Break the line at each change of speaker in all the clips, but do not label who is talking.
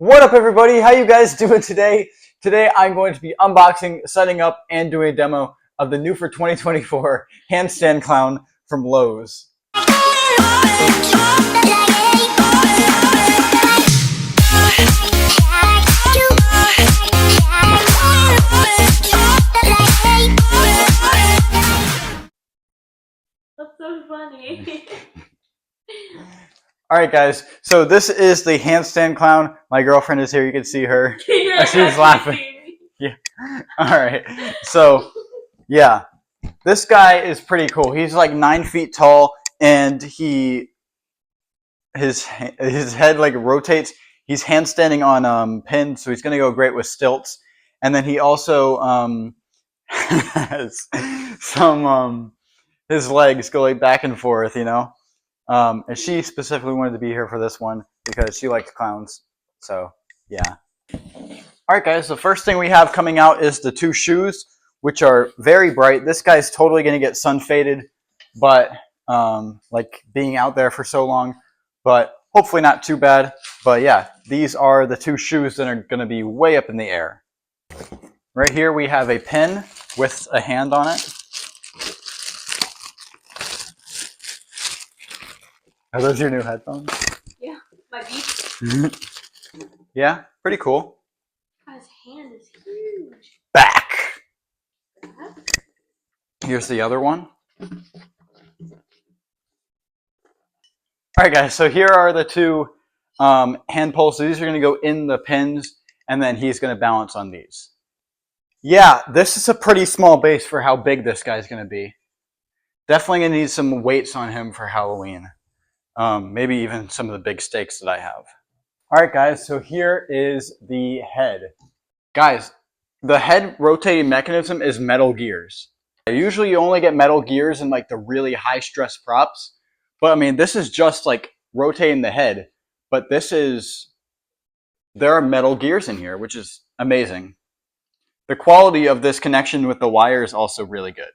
What up, everybody? How you guys doing today? Today I'm going to be unboxing, setting up, and doing a demo of the new for 2024 handstand clown from Lowe's.
That's so funny.
Alright guys, so this is the handstand clown. My girlfriend is here, you can see her. She's laughing. Yeah. Alright, so yeah, this guy is pretty cool. He's like 9 feet tall, and his head like rotates. He's handstanding on pins, so he's gonna go great with stilts. And then he also has some his legs go like back and forth, you know. And she specifically wanted to be here for this one because she likes clowns. So yeah. Alright guys, the first thing we have coming out is the two shoes, which are very bright. This guy's totally going to get sun faded, but like being out there for so long, but hopefully not too bad. But yeah, these are the two shoes that are going to be way up in the air. Right here we have a pin with a hand on it. Are those your new headphones?
Yeah, my Beats.
Yeah, pretty cool.
His hand is huge.
Back. Here's the other one. Alright guys, so here are the two hand poles. So these are going to go in the pins, and then he's going to balance on these. Yeah, this is a pretty small base for how big this guy's going to be. Definitely going to need some weights on him for Halloween. Maybe even some of the big stakes that I have. Alright guys, so here is the head. Guys, the head rotating mechanism is metal gears. Usually you only get metal gears in like the really high stress props. But I mean, this is just like rotating the head. But there are metal gears in here, which is amazing. The quality of this connection with the wire is also really good.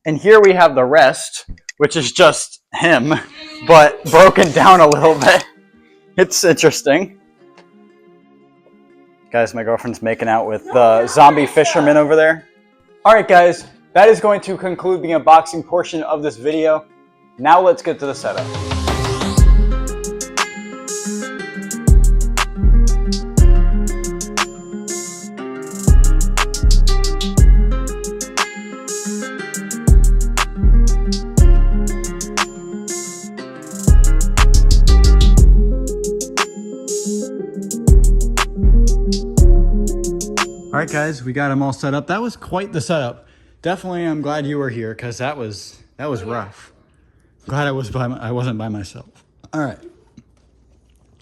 And here we have the rest, which is just him, but broken down a little bit. It's interesting. Guys, my girlfriend's making out with the zombie fisherman over there. Alright guys, that is going to conclude the unboxing portion of this video. Now let's get to the setup. Alright guys, we got them all set up. That was quite the setup. Definitely I'm glad you were here because that was rough. Glad I wasn't by myself. Alright.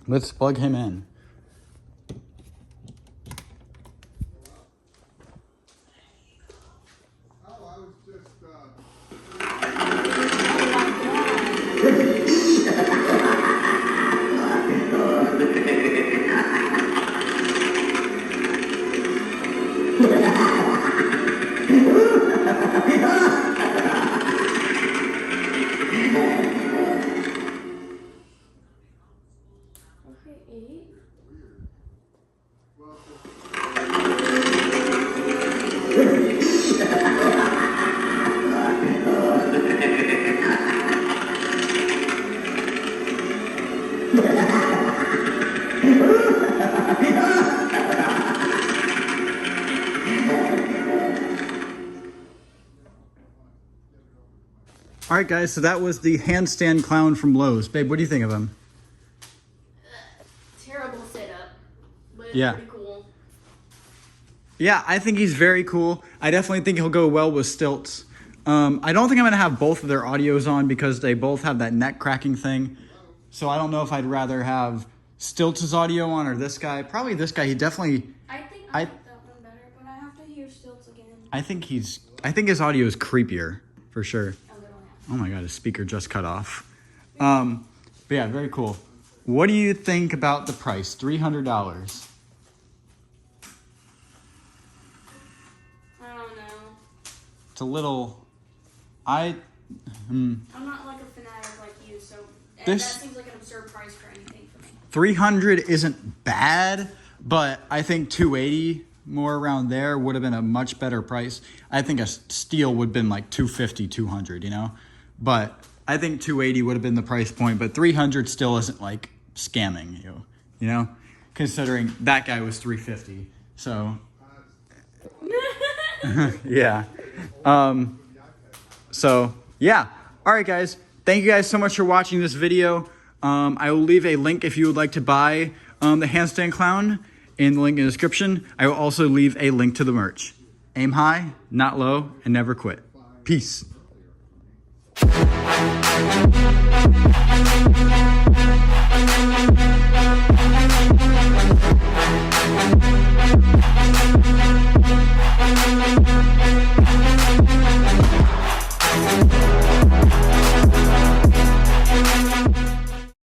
Let's plug him in. Alright guys, so that was the handstand clown from Lowe's. Babe, what do you think of him?
Terrible setup, but it's pretty cool.
Yeah, I think he's very cool. I definitely think he'll go well with stilts. I don't think I'm going to have both of their audios on because they both have that neck cracking thing. So I don't know if I'd rather have Stilts' audio on or this guy. Probably this guy. He definitely...
I think I like that one better, but I have to hear Stilts again.
I think his audio is creepier, for sure. Oh my god, his speaker just cut off. But yeah, very cool. What do you think about the price? $300.
I don't know.
It's a little...
I'm not like a fanatic like you, so that seems like an absurd price for anything for me.
300 isn't bad, but I think 280 more around there would have been a much better price. I think a steel would have been like 250, 200, you know? But I think 280 would have been the price point, but 300 still isn't like scamming you know? Considering that guy was 350. So, yeah. So, yeah. All right, guys. Thank you guys so much for watching this video. I will leave a link if you would like to buy the handstand clown in the link in the description. I will also leave a link to the merch. Aim high, not low, and never quit. Peace.